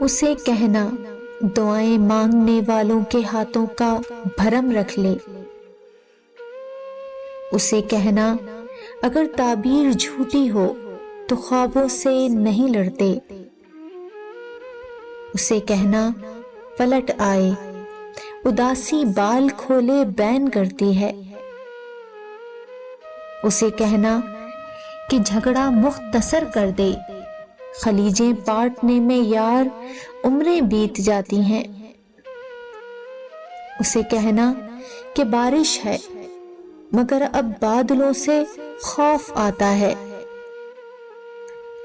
اسے کہنا دعائیں مانگنے والوں کے ہاتھوں کا بھرم رکھ لے۔ اسے کہنا اگر تعبیر جھوٹی ہو تو خوابوں سے نہیں لڑتے۔ اسے کہنا پلٹ آئے، اداسی بال کھولے بین کرتی ہے۔ اسے کہنا کہ جھگڑا مختصر کر دے، خلیجیں پاٹنے میں یار عمریں بیت جاتی ہیں۔ اسے کہنا کہ بارش ہے مگر اب بادلوں سے خوف آتا ہے۔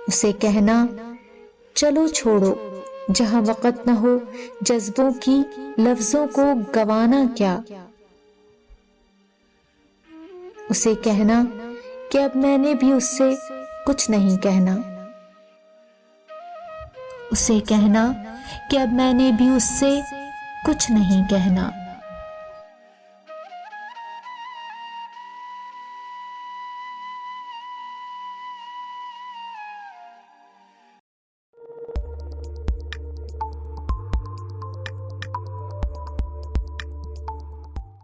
اسے کہنا چلو چھوڑو، جہاں وقت نہ ہو جذبوں کی لفظوں کو گوانا کیا۔ اسے کہنا کہ اب میں نے بھی اس سے کچھ نہیں کہنا۔ اسے کہنا کہ اب میں نے بھی اس سے کچھ نہیں کہنا۔